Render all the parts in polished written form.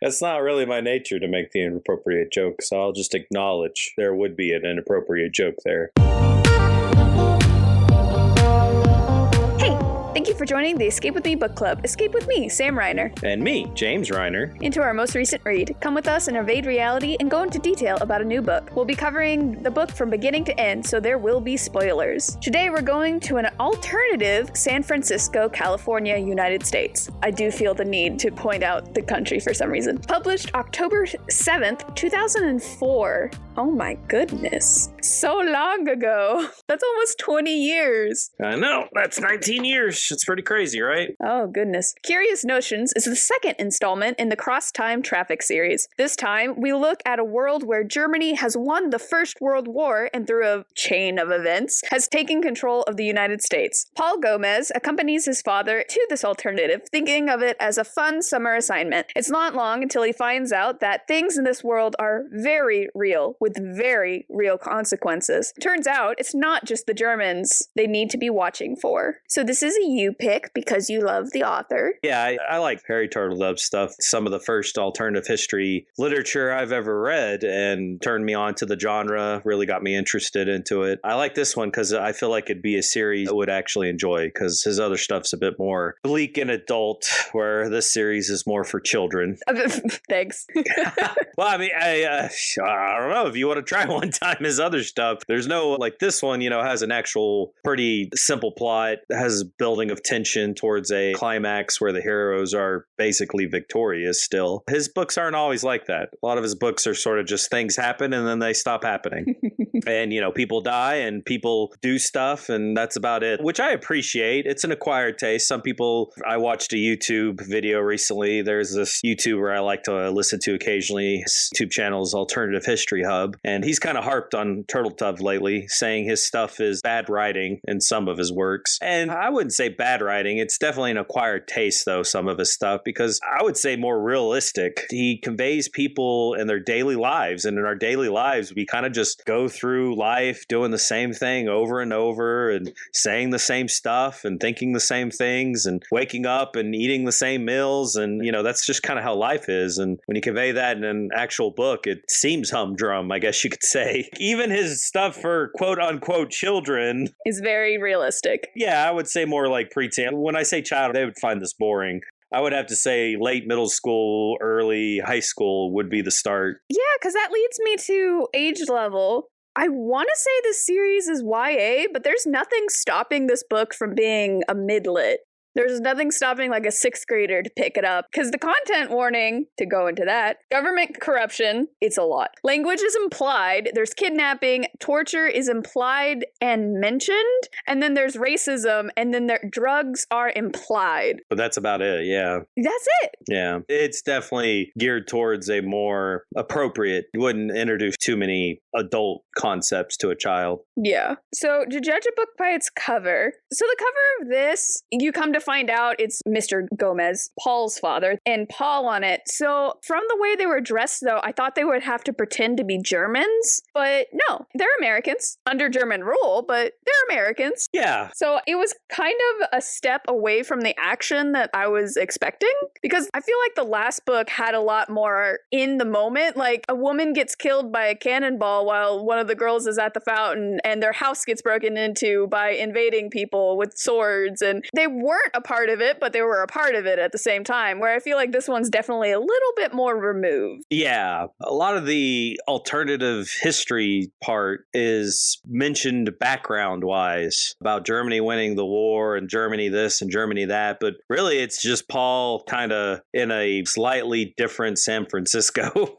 It's not really my nature to make the inappropriate joke, so I'll just acknowledge there would be an inappropriate joke there. Thank you for joining the Escape With Me Book Club. Escape with me, Sam Reiner. And me, James Reiner. Into our most recent read. Come with us and evade reality and go into detail about a new book. We'll be covering the book from beginning to end, so there will be spoilers. Today we're going to an alternative San Francisco, California, United States. I do feel the need to point out the country for some reason. Published October 7th, 2004. Oh my goodness. So long ago. That's almost 20 years. I know, that's 19 years. It's pretty crazy, right? Oh, goodness. Curious Notions is the second installment in the Cross-Time Traffic series. This time, we look at a world where Germany has won the First World War and through a chain of events has taken control of the United States. Paul Gomez accompanies his father to this alternative, thinking of it as a fun summer assignment. It's not long until he finds out that things in this world are very real, with very real consequences. Turns out, it's not just the Germans they need to be watching for. So this is a you pick because you love the author. Yeah, I like Harry Turtledove stuff. Some of the first alternative history literature I've ever read and turned me on to the genre, really got me interested into it. I like this one because I feel like it'd be a series I would actually enjoy because his other stuff's a bit more bleak and adult, where this series is more for children. Thanks. Well, I mean, I don't know if you want to try one time his other stuff. There's no, like this one, has an actual pretty simple plot, has building of tension towards a climax where the heroes are basically victorious still. His books aren't always like that. A lot of his books are sort of just things happen and then they stop happening. And, people die and people do stuff and that's about it, which I appreciate. It's an acquired taste. Some people, I watched a YouTube video recently. There's this YouTuber I like to listen to occasionally. His YouTube channel is Alternative History Hub. And he's kind of harped on Turtledove lately, saying his stuff is bad writing in some of his works. And I wouldn't say bad writing. It's definitely an acquired taste, though, some of his stuff, because I would say more realistic. He conveys people in their daily lives. And in our daily lives, we kind of just go through life doing the same thing over and over and saying the same stuff and thinking the same things and waking up and eating the same meals. And, that's just kind of how life is. And when you convey that in an actual book, it seems humdrum, I guess you could say. Even his stuff for quote unquote children is very realistic. Yeah, I would say more like preteen. When I say child, they would find this boring. I would have to say late middle school, early high school would be the start. Yeah, because that leads me to age level. I want to say this series is YA, but there's nothing stopping this book from being a mid-lit. There's nothing stopping like a sixth grader to pick it up. Because the content warning, to go into that, government corruption, it's a lot. Language is implied. There's kidnapping. Torture is implied and mentioned. And then there's racism. And then drugs are implied. But that's about it, yeah. That's it. Yeah. It's definitely geared towards a more appropriate, you wouldn't introduce too many adult concepts to a child. Yeah. So to judge a book by its cover, so the cover of this, you come to find out it's Mr. Gomez, Paul's father, and Paul on it. So from the way they were dressed, though, I thought they would have to pretend to be Germans, but no, they're Americans under German rule, but they're Americans. Yeah. So it was kind of a step away from the action that I was expecting, because I feel like the last book had a lot more in the moment. Like a woman gets killed by a cannonball while one of the girls is at the fountain, and their house gets broken into by invading people with swords, and they weren't a part of it, but they were a part of it at the same time, where I feel like this one's definitely a little bit more removed. Yeah, a lot of the alternative history part is mentioned background-wise about Germany winning the war and Germany this and Germany that, but really it's just Paul kind of in a slightly different San Francisco.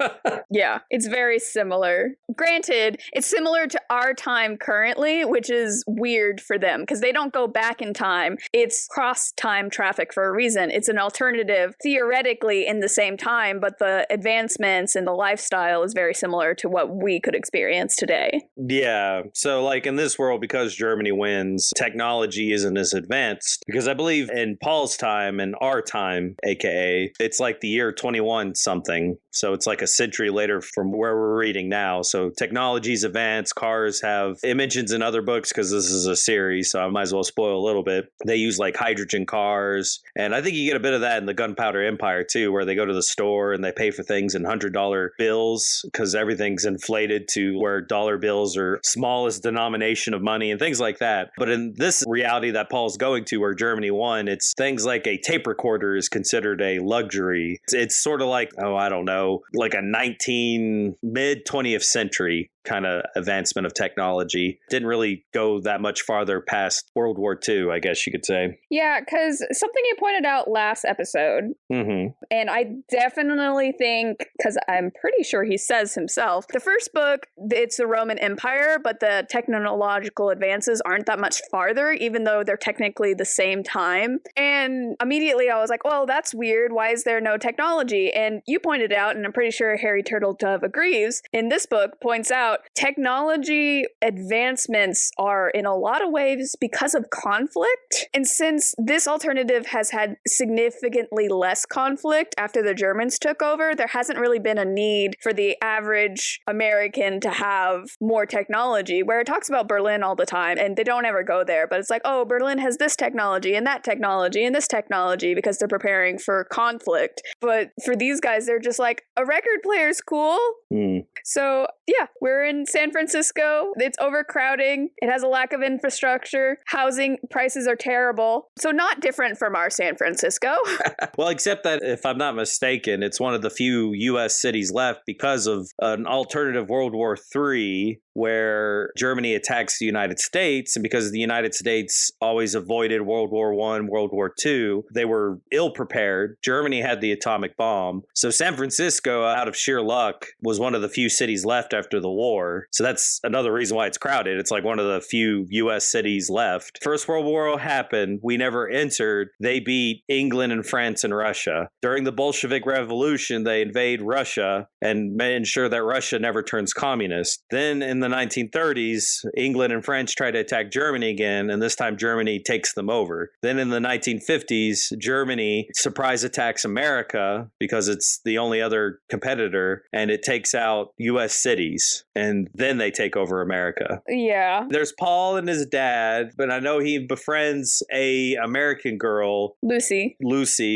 Yeah, it's very similar. Granted, it's similar to our time currently, which is weird for them because they don't go back in time. It's cross-time traffic for a reason. It's an alternative theoretically in the same time, but the advancements and the lifestyle is very similar to what we could experience today. Yeah. So like in this world, because Germany wins, technology isn't as advanced because I believe in Paul's time and our time, aka it's like the year 21 something. So it's like a century later from where we're reading now. So technology's advanced. Cars have, it mentions in other books because this is a series, so I might as well spoil a little bit. They use like hydrogen hydrogen cars. And I think you get a bit of that in the Gunpowder Empire too, where they go to the store and they pay for things in $100 bills because everything's inflated to where dollar bills are smallest denomination of money and things like that. But in this reality that Paul's going to, where Germany won, it's things like a tape recorder is considered a luxury. It's sort of like, I don't know, like a mid 20th century kind of advancement of technology. Didn't really go that much farther past World War II, I guess you could say. Yeah, because something you pointed out last episode, and I definitely think, because I'm pretty sure he says himself, the first book, it's the Roman Empire, but the technological advances aren't that much farther, even though they're technically the same time. And immediately I was like, well, that's weird. Why is there no technology? And you pointed out, and I'm pretty sure Harry Turtledove agrees, in this book points out, technology advancements are in a lot of ways because of conflict. And since this alternative has had significantly less conflict after the Germans took over, there hasn't really been a need for the average American to have more technology, where it talks about Berlin all the time and they don't ever go there. But it's like, oh, Berlin has this technology and that technology and this technology because they're preparing for conflict. But for these guys, they're just like, a record player's cool. So yeah, we're in San Francisco. It's overcrowding. It has a lack of infrastructure. Housing prices are terrible. So not different from our San Francisco. Well, except that if I'm not mistaken, it's one of the few U.S. cities left because of an alternative World War III where Germany attacks the United States. And because the United States always avoided World War I, World War II, they were ill prepared. Germany had the atomic bomb. So San Francisco, out of sheer luck, was one of the few cities left after the war. So that's another reason why it's crowded. It's like one of the few U.S. cities left. First World War happened. We never entered. They beat England and France and Russia. During the Bolshevik Revolution, they invade Russia and ensure that Russia never turns communist. Then in the 1930s, England and France try to attack Germany again, and this time Germany takes them over. Then in the 1950s, Germany surprise attacks America because it's the only other competitor, and it takes out U.S. cities, and then they take over America. Yeah. There's Paul and his dad, but I know he befriends a American girl, Lucy,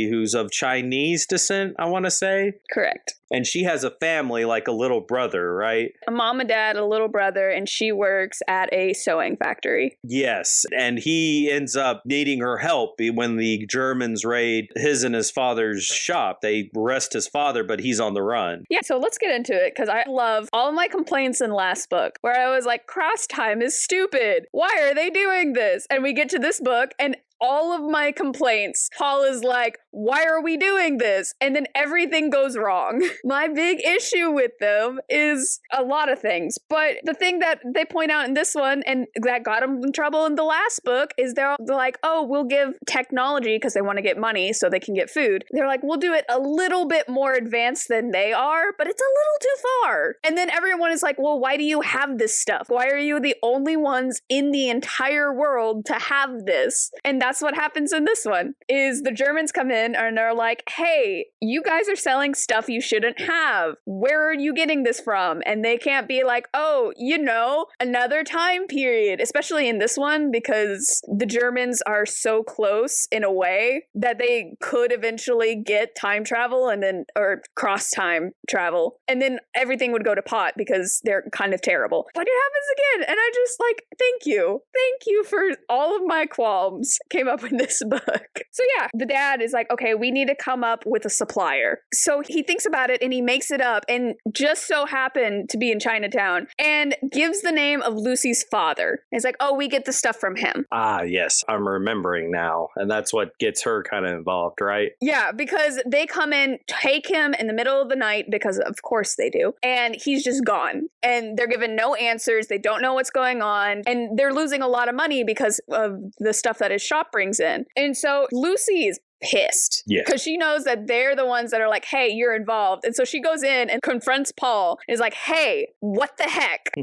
who's of Chinese descent, I want to say. Correct. And she has a family, like a little brother, right? A mom and dad, a little brother, and she works at a sewing factory. Yes, and he ends up needing her help when the Germans raid his and his father's shop. They arrest his father, but he's on the run. Yeah, so let's get into it, because I love all of my complaints in last book, where I was like, cross time is stupid. Why are they doing this? And we get to this book, and all of my complaints, Paul is like, why are we doing this? And then everything goes wrong. My big issue with them is a lot of things. But the thing that they point out in this one, and that got them in trouble in the last book, is they're like, oh, we'll give technology, because they want to get money so they can get food. They're like, we'll do it a little bit more advanced than they are, but it's a little too far. And then everyone is like, well, why do you have this stuff? Why are you the only ones in the entire world to have this? And that's what happens in this one, is the Germans come in and they're like, hey, you guys are selling stuff you shouldn't have. Where are you getting this from? And they can't be like, oh, another time period, especially in this one, because the Germans are so close in a way that they could eventually get time travel or cross time travel. And then everything would go to pot because they're kind of terrible. But it happens again. And I just like, thank you. Thank you for all of my qualms came up in this book. So yeah, the dad is like, okay, we need to come up with a supplier. So he thinks about it and he makes it up, and just so happened to be in Chinatown, and gives the name of Lucy's father. It's like, oh, we get the stuff from him. Ah, yes, I'm remembering now. And that's what gets her kind of involved, right? Yeah, because they come in, take him in the middle of the night, because of course they do, and he's just gone. And they're given no answers. They don't know what's going on. And they're losing a lot of money because of the stuff that his shop brings in. And so Lucy is pissed. Yeah. Because she knows that they're the ones that are like, hey, you're involved. And so she goes in and confronts Paul and is like, hey, what the heck?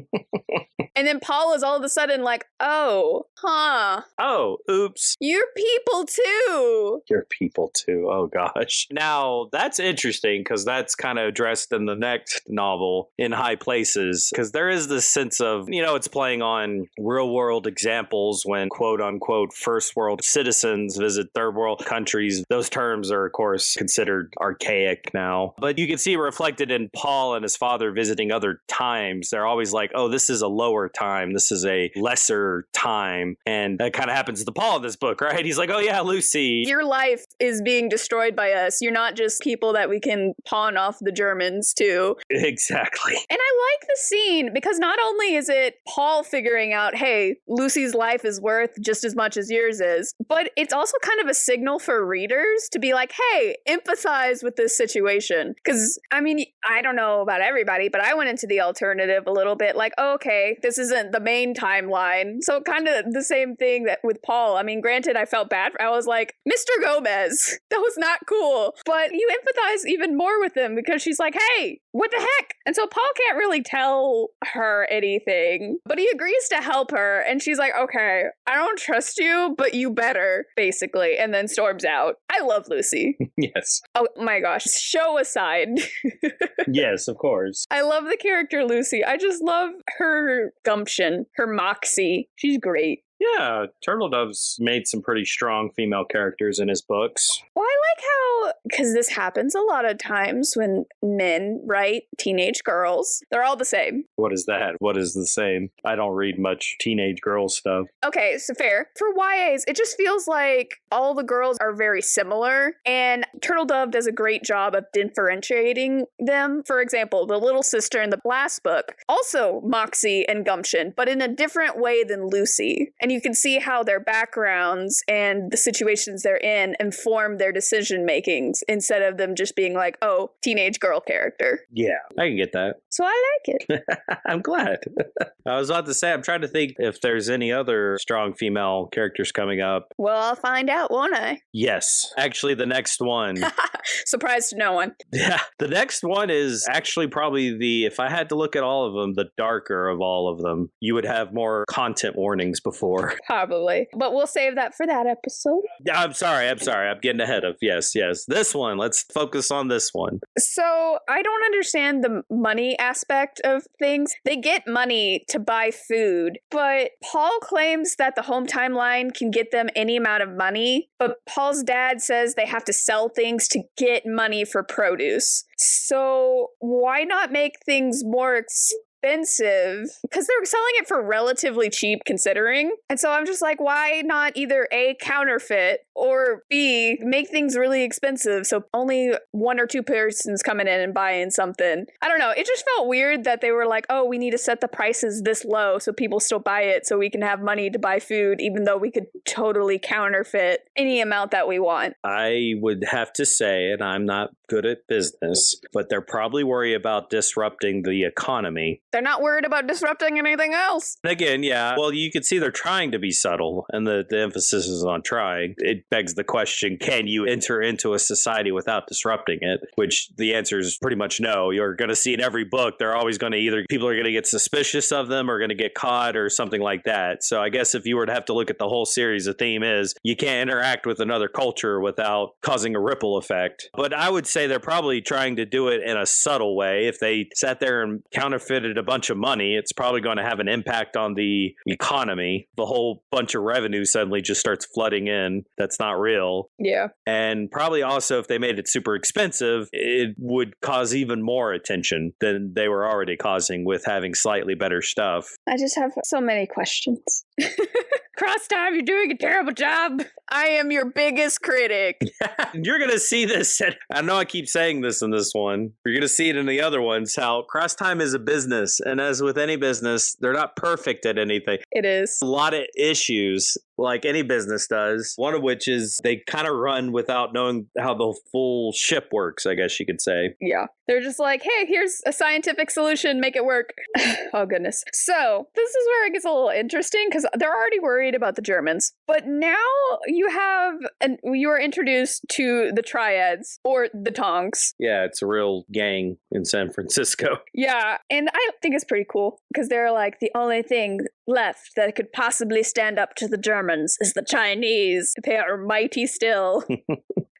And then Paul is all of a sudden like, oh, huh. Oh, oops. You're people too. You're people too. Oh, gosh. Now, that's interesting because that's kind of addressed in the next novel, In High Places, because there is this sense of, it's playing on real world examples when quote unquote first world citizens visit third world countries. Those terms are, of course, considered archaic now. But you can see reflected in Paul and his father visiting other times. They're always like, oh, this is a lower time. This is a lesser time. And that kind of happens to Paul in this book, right? He's like, oh, yeah, Lucy. Your life is being destroyed by us. You're not just people that we can pawn off the Germans to. Exactly. And I like the scene because not only is it Paul figuring out, hey, Lucy's life is worth just as much as yours is, but it's also kind of a signal for readers to be like, hey, empathize with this situation. Because, I don't know about everybody, but I went into the alternative a little bit like, oh, okay, this isn't the main timeline. So kind of the same thing that with Paul. Granted, I felt bad. I was like, Mr. Gomez, that was not cool. But you empathize even more with him because she's like, hey, what the heck? And so Paul can't really tell her anything, but he agrees to help her. And she's like, okay, I don't trust you, but you better, basically. And then storms out. I love Lucy. Yes. Oh my gosh. Show aside. Yes, of course. I love the character Lucy. I just love her gumption, her moxie. She's great. Yeah, Turtledove's made some pretty strong female characters in his books. Well, I like how, because this happens a lot of times when men write teenage girls, they're all the same. What is that? What is the same? I don't read much teenage girl stuff. Okay, so fair. For YAs, it just feels like all the girls are very similar, and Turtledove does a great job of differentiating them. For example, the little sister in the last book, also moxie and gumption, but in a different way than Lucy. And you can see how their backgrounds and the situations they're in inform their decision makings instead of them just being like, oh, teenage girl character. Yeah, I can get that. So I like it. I'm glad. I was about to say, I'm trying to think if there's any other strong female characters coming up. Well, I'll find out, won't I? Yes. Actually, the next one. Surprise to no one. Yeah. The next one is actually probably if I had to look at all of them, the darker of all of them. You would have more content warnings before. Probably. But we'll save that for that episode. Yeah, I'm sorry. I'm getting ahead of. Yes. This one. Let's focus on this one. So I don't understand the money aspect of things. They get money to buy food, but Paul claims that the home timeline can get them any amount of money, but Paul's dad says they have to sell things to get money for produce. So why not make things more expensive? Because they're selling it for relatively cheap considering. And so I'm just like, why not either A, counterfeit, or B, make things really expensive so only one or two persons coming in and buying something. I don't know. It just felt weird that they were like, oh, we need to set the prices this low so people still buy it so we can have money to buy food, even though we could totally counterfeit any amount that we want. I would have to say, and I'm not good at business, but they're probably worried about disrupting the economy. They're not worried about disrupting anything else. Again, yeah. Well, you can see they're trying to be subtle, and the emphasis is on trying. It begs the question, can you enter into a society without disrupting it? Which the answer is pretty much no. You're going to see in every book, they're always going to either people are going to get suspicious of them or going to get caught or something like that. So I guess if you were to have to look at the whole series, the theme is you can't interact with another culture without causing a ripple effect. But I would say they're probably trying to do it in a subtle way. If they sat there and counterfeited a bunch of money, it's probably going to have an impact on the economy. The whole bunch of revenue suddenly just starts flooding in. That's not real. Yeah. And probably also if they made it super expensive, it would cause even more attention than they were already causing with having slightly better stuff. I just have so many questions. Cross Time, you're doing a terrible job. I am your biggest critic. You're going to see this. I know I keep saying this in this one. You're going to see it in the other ones, how Cross Time is a business. And as with any business, they're not perfect at anything. It is. A lot of issues. like any business does. One of which is they kind of run without knowing how the full ship works, I guess you could say. Yeah. They're just like, hey, here's a scientific solution, make it work. Oh, goodness. So this is where it gets a little interesting because they're already worried about the Germans. But now you are introduced to the Triads, or the Tongs. Yeah, it's a real gang in San Francisco. Yeah, and I think it's pretty cool because they're like, the only thing left that could possibly stand up to the Germans is the Chinese. They are mighty still.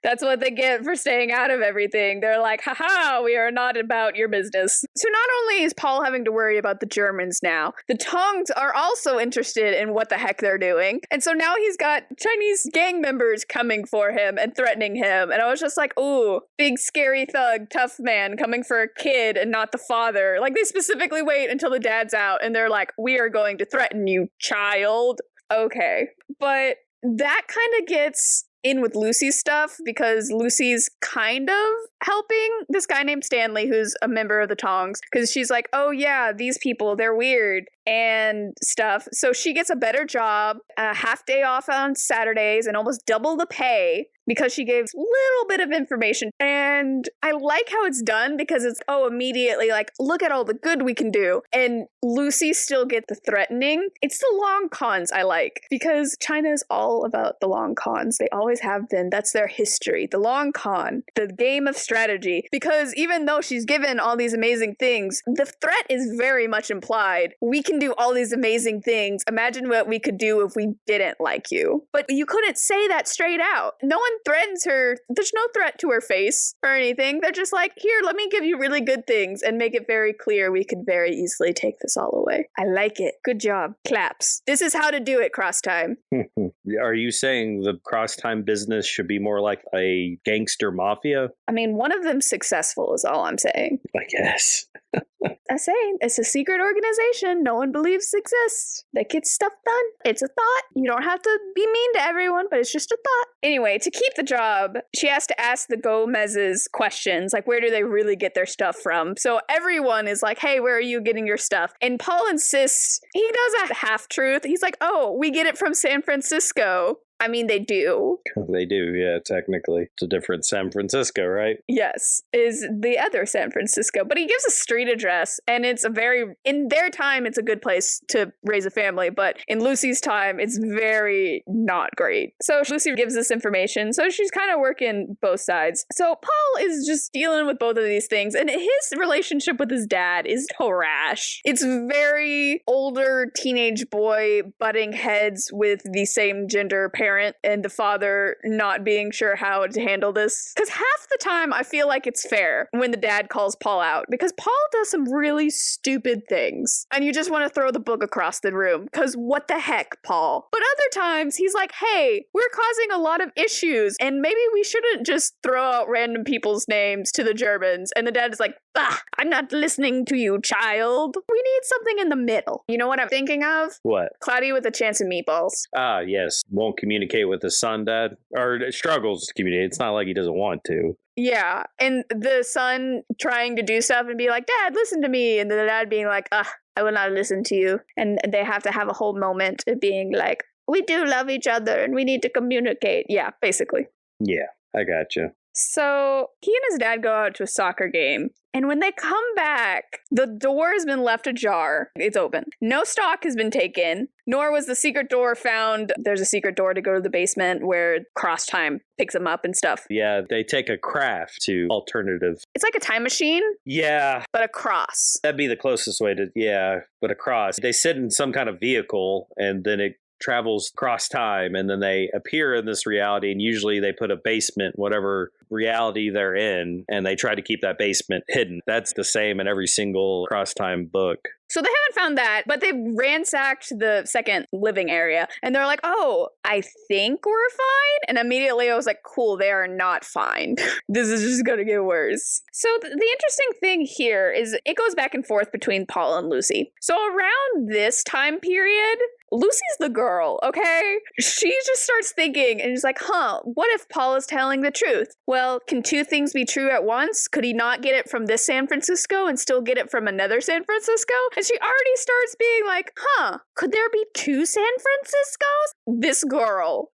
That's what they get for staying out of everything. They're like, haha, we are not about your business. So not only is Paul having to worry about the Germans now, the Tongs are also interested in what the heck they're doing. And so now he's got Chinese gang members coming for him and threatening him. And I was just like, ooh, big scary thug, tough man coming for a kid and not the father. Like, they specifically wait until the dad's out and they're like, we are going to threaten you, child. Okay. But that kind of gets in with Lucy's stuff because Lucy's kind of helping this guy named Stanley, who's a member of the Tongs, because she's like, oh yeah, these people, they're weird and stuff. So she gets a better job, a half day off on Saturdays, and almost double the pay because she gave a little bit of information. And I like how it's done because it's, immediately like, look at all the good we can do. And Lucy still gets the threatening. It's the long cons I like because China is all about the long cons. They always have been. That's their history. The long con, the game of strategy. Because even though she's given all these amazing things, the threat is very much implied. We can do all these amazing things. Imagine what we could do if we didn't like you. But you couldn't say that straight out. No one threatens her. There's no threat to her face or anything. They're just like, here, let me give you really good things and make it very clear we could very easily take this all away. I like it. Good job. Claps. This is how to do it, Cross Time. Are you saying the Cross Time business should be more like a gangster mafia? I mean, one of them's successful is all I'm saying. I guess. I say, it's a secret organization no one believes exists that gets stuff done. It's a thought. You don't have to be mean to everyone, but it's just a thought. Anyway, to keep the job, she has to ask the Gomez's questions, like where do they really get their stuff from? So everyone is like, hey, where are you getting your stuff? And Paul insists, he does a half-truth. He's like, oh, we get it from San Francisco. I mean, they do. They do, yeah, technically. It's a different San Francisco, right? Yes, is the other San Francisco. But he gives a street address, and it's in their time, it's a good place to raise a family, but in Lucy's time, it's very not great. So Lucy gives this information, so she's kind of working both sides. So Paul is just dealing with both of these things, and his relationship with his dad is trash. It's very older teenage boy butting heads with the same gender parent and the father not being sure how to handle this. Because half the time I feel like it's fair when the dad calls Paul out because Paul does some really stupid things and you just want to throw the book across the room because what the heck, Paul? But other times he's like, hey, we're causing a lot of issues and maybe we shouldn't just throw out random people's names to the Germans. And the dad is like, I'm not listening to you, child. We need something in the middle. You know what I'm thinking of? What? Cloudy with a Chance of Meatballs. Ah, yes. Won't communicate with his son, Dad. Or struggles to communicate. It's not like he doesn't want to. Yeah. And the son trying to do stuff and be like, Dad, listen to me. And the dad being like, I will not listen to you. And they have to have a whole moment of being like, we do love each other and we need to communicate. Yeah, basically. Yeah, I gotcha. So he and his dad go out to a soccer game. And when they come back, the door has been left ajar. It's open. No stock has been taken, nor was the secret door found. There's a secret door to go to the basement where Cross Time picks them up and stuff. Yeah, they take a craft to alternative. It's like a time machine. Yeah. But a cross. That'd be the closest way to, but a cross. They sit in some kind of vehicle and then it travels across time and then they appear in this reality and usually they put a basement, whatever reality they're in, and they try to keep that basement hidden. That's the same in every single Cross Time book. So they haven't found that, but they've ransacked the second living area and they're like, oh, I think we're fine. And immediately I was like, cool, they are not fine. This is just going to get worse. So the interesting thing here is it goes back and forth between Paul and Lucy. So around this time period, Lucy's the girl, okay? She just starts thinking and is like, what if Paul is telling the truth? Well, can two things be true at once? Could he not get it from this San Francisco and still get it from another San Francisco? And she already starts being like, could there be two San Franciscos? This girl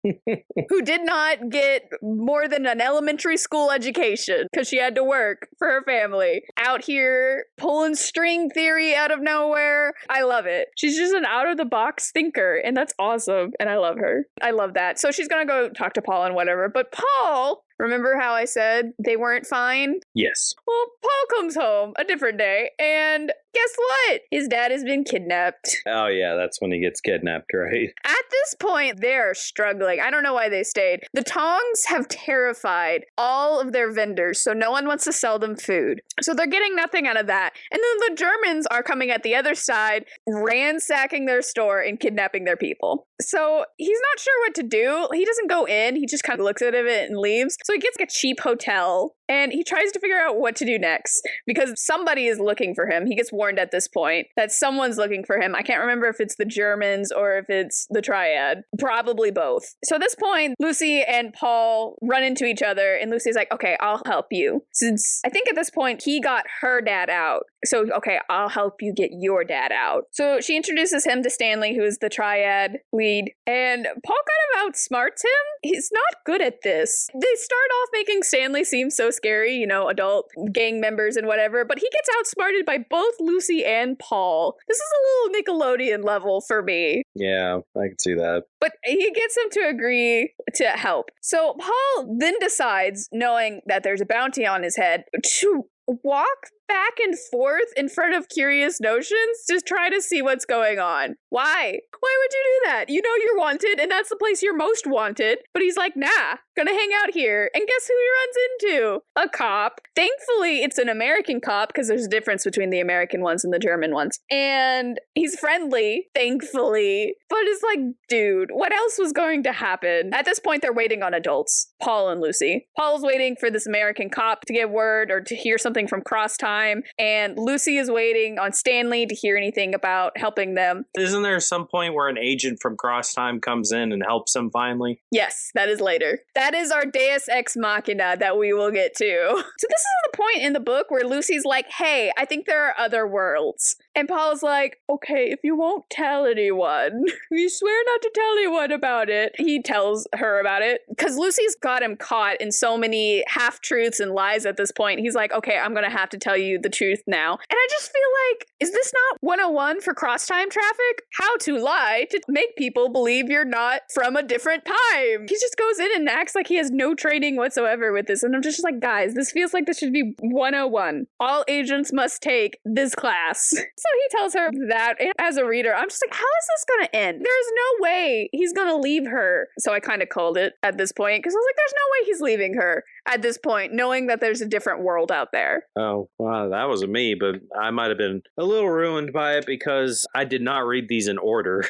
who did not get more than an elementary school education because she had to work for her family, out here pulling string theory out of nowhere. I love it. She's just an out-of-the-box thinker, and that's awesome, and I love her. I love that. So she's gonna go talk to Paul and whatever, but Paul... Remember how I said they weren't fine? Yes. Well, Paul comes home a different day, and guess what? His dad has been kidnapped. Oh, yeah, that's when he gets kidnapped, right? At this point, they're struggling. I don't know why they stayed. The Tongs have terrified all of their vendors, so no one wants to sell them food. So they're getting nothing out of that. And then the Germans are coming at the other side, ransacking their store and kidnapping their people. So he's not sure what to do. He doesn't go in. He just kind of looks at it and leaves. So he gets a cheap hotel and he tries to figure out what to do next because somebody is looking for him. He gets warned at this point that someone's looking for him. I can't remember if it's the Germans or if it's the Triad. Probably both. So at this point, Lucy and Paul run into each other and Lucy's like, okay, I'll help you. Since I think at this point he got her dad out. So, okay, I'll help you get your dad out. So she introduces him to Stanley, who is the Triad lead. And Paul kind of outsmarts him. He's not good at this. They start off making Stanley seem so scary, you know, adult gang members and whatever, but he gets outsmarted by both Lucy and Paul. This is a little Nickelodeon level for me. Yeah, I can see that. But he gets him to agree to help. So Paul then decides, knowing that there's a bounty on his head, to walk back and forth in front of Curious Notions to try to see what's going on. Why? Why would you do that? You know you're wanted, and that's the place you're most wanted. But he's like, nah, gonna hang out here. And guess who he runs into? A cop. Thankfully, it's an American cop, because there's a difference between the American ones and the German ones. And he's friendly, thankfully. But it's like, dude, what else was going to happen? At this point, they're waiting on adults. Paul and Lucy. Paul's waiting for this American cop to give word or to hear something from Cross Time. And Lucy is waiting on Stanley to hear anything about helping them. Isn't there some point where an agent from Cross Time comes in and helps him finally? Yes, that is later. That is our Deus Ex Machina that we will get to. So this is the point in the book where Lucy's like, hey, I think there are other worlds. And Paul's like, okay, if you won't tell anyone, you swear not to tell anyone about it. He tells her about it because Lucy's got him caught in so many half-truths and lies at this point. He's like, okay, I'm going to have to tell you the truth now. And I just feel like, is this not 101 for cross-time traffic? How to lie to make people believe you're not from a different time. He just goes in and acts like he has no training whatsoever with this. And I'm just like, guys, this feels like this should be 101. All agents must take this class. So he tells her that, and as a reader, I'm just like, how is this gonna end? There's no way he's gonna leave her. So I kind of called it at this point, because I was like, there's no way he's leaving her at this point, knowing that there's a different world out there. Oh, well, that wasn't me, but I might have been a little ruined by it because I did not read these in order,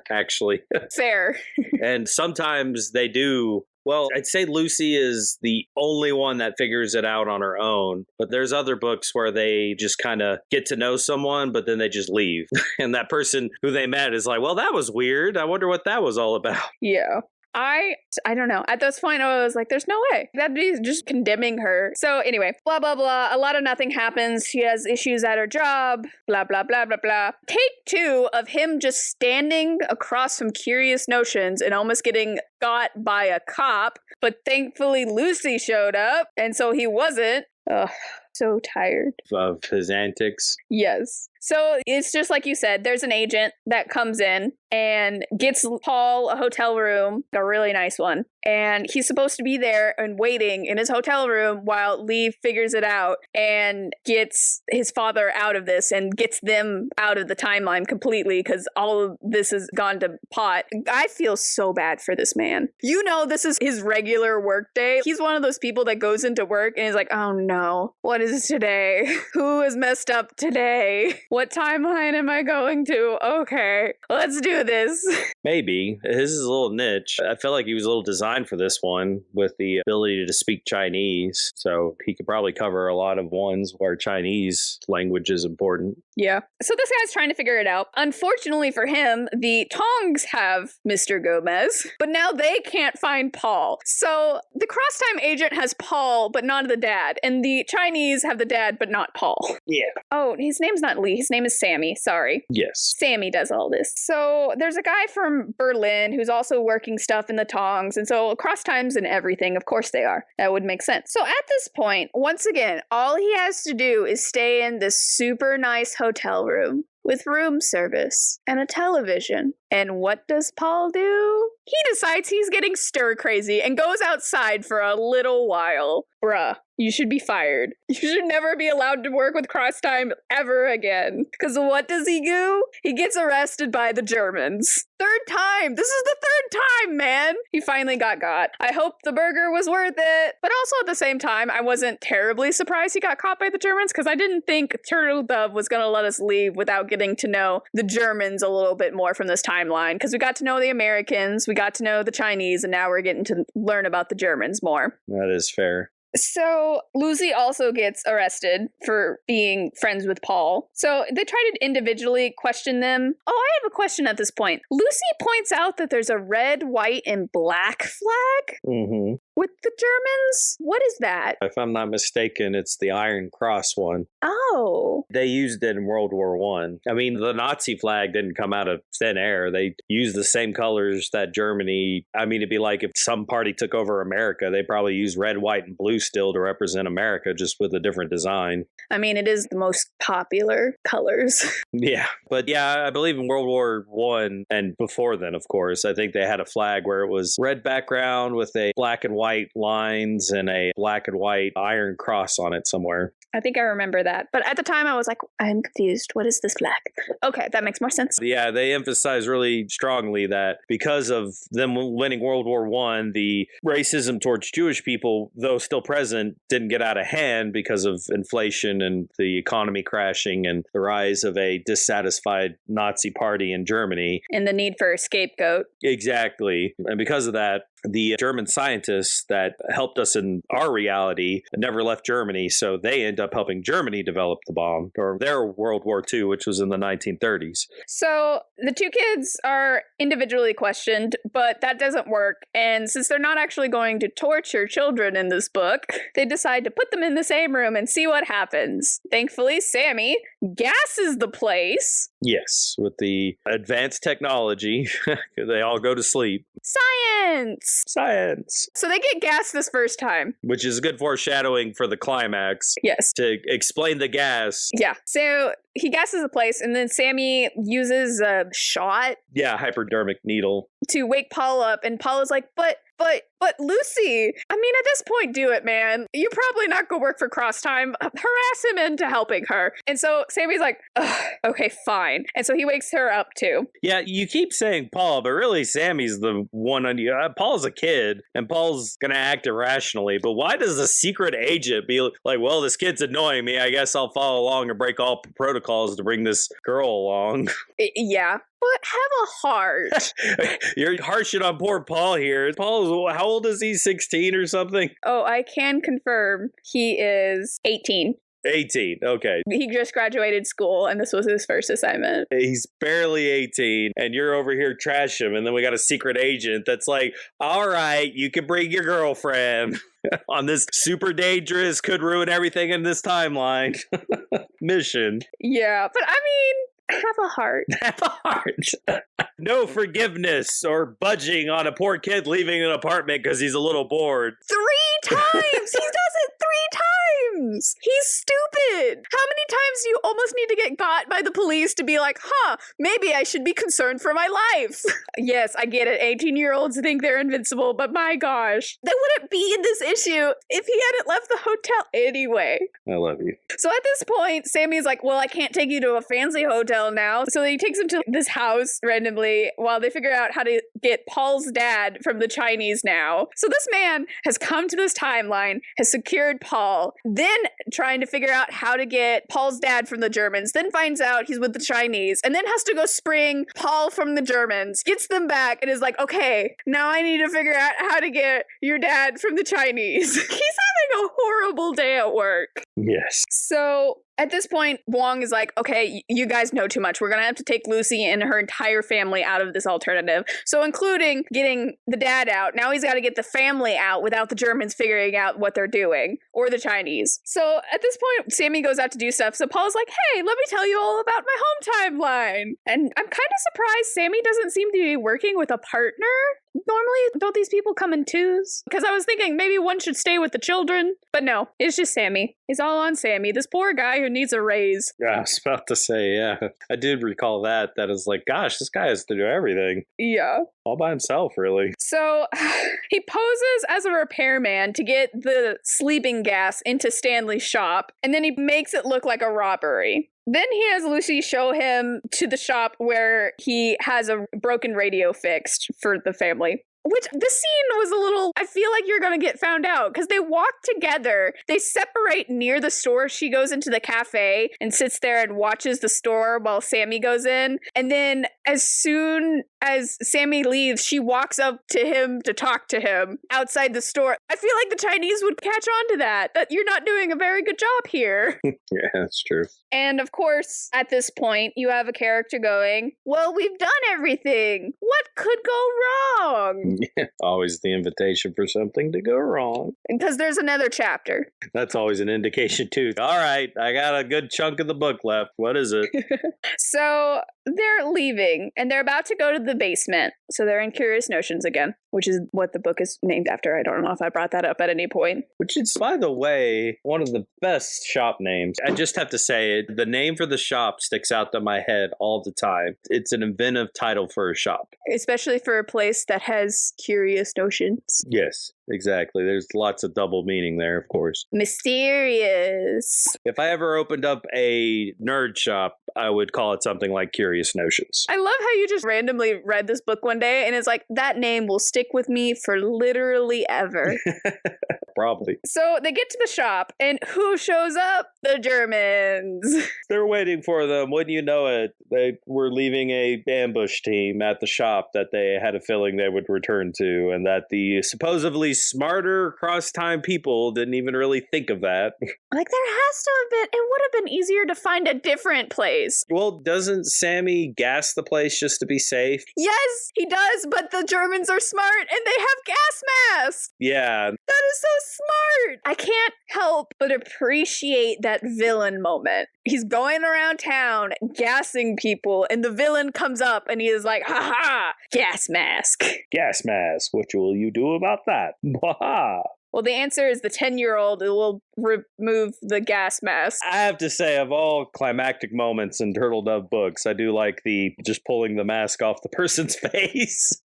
actually. Fair. And sometimes they do. Well, I'd say Lucy is the only one that figures it out on her own, but there's other books where they just kind of get to know someone, but then they just leave. And that person who they met is like, well, that was weird. I wonder what that was all about. Yeah. I don't know. At this point, I was like, there's no way. That'd be just condemning her. So anyway, blah, blah, blah. A lot of nothing happens. She has issues at her job. Blah, blah, blah, blah, blah. Take 2 of him just standing across from Curious Notions and almost getting got by a cop. But thankfully, Lucy showed up, and so he wasn't. Ugh, so tired. Of his antics. Yes. So it's just like you said, there's an agent that comes in and gets Paul a hotel room, a really nice one. And he's supposed to be there and waiting in his hotel room while Lee figures it out and gets his father out of this and gets them out of the timeline completely because all of this has gone to pot. I feel so bad for this man. You know, this is his regular work day. He's one of those people that goes into work and is like, oh no, what is today? Who is messed up today? What timeline am I going to? Okay, let's do this. Maybe. His is a little niche. I feel like he was a little designed for this one with the ability to speak Chinese. So he could probably cover a lot of ones where Chinese language is important. Yeah. So this guy's trying to figure it out. Unfortunately for him, the Tongs have Mr. Gomez, but now they can't find Paul. So the cross-time agent has Paul, but not the dad. And the Chinese have the dad, but not Paul. Yeah. Oh, his name's not Lee. his name is Sammy, sorry. Yes. Sammy does all this. So there's a guy from Berlin who's also working stuff in the Tongs, and so cross times and everything, of course they are. That would make sense. So at this point, once again, all he has to do is stay in this super nice hotel room with room service and a television. And what does Paul do? He decides he's getting stir crazy and goes outside for a little while. Bruh, you should be fired. You should never be allowed to work with cross time ever again. Because what does he do? He gets arrested by the Germans. Third time. This is the third time, man. He finally got. I hope the burger was worth it. But also at the same time, I wasn't terribly surprised he got caught by the Germans because I didn't think Turtledove was going to let us leave without getting to know the Germans a little bit more from this timeline. Because we got to know the Americans, we got to know the Chinese, and now we're getting to learn about the Germans more. That is fair. So Lucy also gets arrested for being friends with Paul. So they try to individually question them. Oh, I have a question at this point. Lucy points out that there's a red, white, and black flag with the Germans. What is that? If I'm not mistaken, it's the Iron Cross one. Oh. They used it in World War One. I mean, the Nazi flag didn't come out of thin air. They used the same colors that Germany. I mean, it'd be like if some party took over America, they probably used red, white, and blue still to represent America, just with a different design. I mean, it is the most popular colors. Yeah. But yeah, I believe in World War One and before then, of course, I think they had a flag where it was red background with a black and white lines and a black and white Iron Cross on it somewhere. I think I remember that. But at the time, I was like, I'm confused. What is this flag? Okay, that makes more sense. Yeah, they emphasize really strongly that because of them winning World War One, the racism towards Jewish people, though still present, didn't get out of hand because of inflation and the economy crashing and the rise of a dissatisfied Nazi party in Germany. And the need for a scapegoat. Exactly. And because of that, the German scientists that helped us in our reality never left Germany, so they end up helping Germany develop the bomb, or their World War II, which was in the 1930s. So the two kids are individually questioned, but that doesn't work. And since they're not actually going to torture children in this book, they decide to put them in the same room and see what happens. Thankfully, Sammy gasses the place. Yes, with the advanced technology, they all go to sleep. Science! So they get gassed this first time. Which is good foreshadowing for the climax. Yes. To explain the gas. Yeah. So he gasses the place, and then Sammy uses a shot. Yeah, hypodermic needle. To wake Paul up, and Paul is like, but Lucy, I mean, at this point, do it, man. You're probably not going to work for cross time. Harass him into helping her. And so Sammy's like, okay, fine. And so he wakes her up too. Yeah, you keep saying Paul, but really Sammy's the one on you. Paul's a kid, and Paul's going to act irrationally. But why does the secret agent be like, well, this kid's annoying me. I guess I'll follow along and break all protocols to bring this girl along. Yeah. But have a heart. You're harshing on poor Paul here. Paul, how old is he? 16 or something? Oh, I can confirm he is 18. 18, okay. He just graduated school, and this was his first assignment. He's barely 18, and you're over here trash him, and then we got a secret agent that's like, all right, you can bring your girlfriend on this super dangerous, could ruin everything in this timeline mission. Yeah, but I mean, have a heart. Have a heart. No forgiveness or budging on a poor kid leaving an apartment because he's a little bored. 3 times! He does it 3 times! He's stupid! How many times do you almost need to get got by the police to be like, maybe I should be concerned for my life? Yes, I get it. 18-year-olds think they're invincible, but my gosh. They wouldn't be in this issue if he hadn't left the hotel anyway. I love you. So at this point, Sammy's like, well, I can't take you to a fancy hotel now. So he takes him to this house randomly while they figure out how to get Paul's dad from the Chinese now. So this man has come to this timeline, has secured Paul, then trying to figure out how to get Paul's dad from the Germans, then finds out he's with the Chinese, and then has to go spring Paul from the Germans, gets them back, and is like, okay, now I need to figure out how to get your dad from the Chinese. He's having a horrible day at work. Yes. So At this point, Wong is like, okay, you guys know too much. We're going to have to take Lucy and her entire family out of this alternative. So including getting the dad out. Now he's got to get the family out without the Germans figuring out what they're doing, or the Chinese. So at this point, Sammy goes out to do stuff. So Paul's like, hey, let me tell you all about my home timeline. And I'm kind of surprised Sammy doesn't seem to be working with a partner. Normally, don't these people come in twos? Because I was thinking maybe one should stay with the children. But no, it's just Sammy. It's all on Sammy, this poor guy who needs a raise. Yeah, I was about to say, yeah. I did recall that. That is like, gosh, this guy has to do everything. Yeah. All by himself, really. So he poses as a repairman to get the sleeping gas into Stanley's shop, and then he makes it look like a robbery. Then he has Lucy show him to the shop where he has a broken radio fixed for the family. Which, this scene was a little, I feel like you're going to get found out, because they walk together, they separate near the store, she goes into the cafe and sits there and watches the store while Sammy goes in, and then as soon as Sammy leaves, she walks up to him to talk to him outside the store. I feel like the Chinese would catch on to that you're not doing a very good job here. Yeah, that's true. And of course, at this point, you have a character going, well, we've done everything. What could go wrong? Yeah, always the invitation for something to go wrong. Because there's another chapter. That's always an indication, too. All right, I got a good chunk of the book left. What is it? So they're leaving, and they're about to go to the basement. So they're in Curious Notions again, which is what the book is named after. I don't know if I brought that up at any point. Which is, by the way, one of the best shop names. I just have to say it. The name for the shop sticks out to my head all the time. It's an inventive title for a shop. Especially for a place that has curious notions. Yes, exactly. There's lots of double meaning there, of course. Mysterious. If I ever opened up a nerd shop, I would call it something like Curious Notions. I love how you just randomly read this book one day and it's like, that name will stick with me for literally ever. Probably. So they get to the shop, and who shows up? The Germans. They're waiting for them. Wouldn't you know it? They were leaving a ambush team at the shop that they had a feeling they would return to, and that the supposedly smarter cross-time people didn't even really think of that. Like, there has to have been, it would have been easier to find a different place. Well, doesn't Sammy gas the place just to be safe? Yes, he does, but the Germans are smart, and they have gas masks. Yeah. That is so smart. I can't help but appreciate that villain moment. He's going around town gassing people, and the villain comes up and he is like, ha ha, gas mask. Gas mask, what will you do about that? Ha. Well, the answer is the 10-year-old will remove the gas mask. I have to say, of all climactic moments in Turtledove books, I do like the just pulling the mask off the person's face.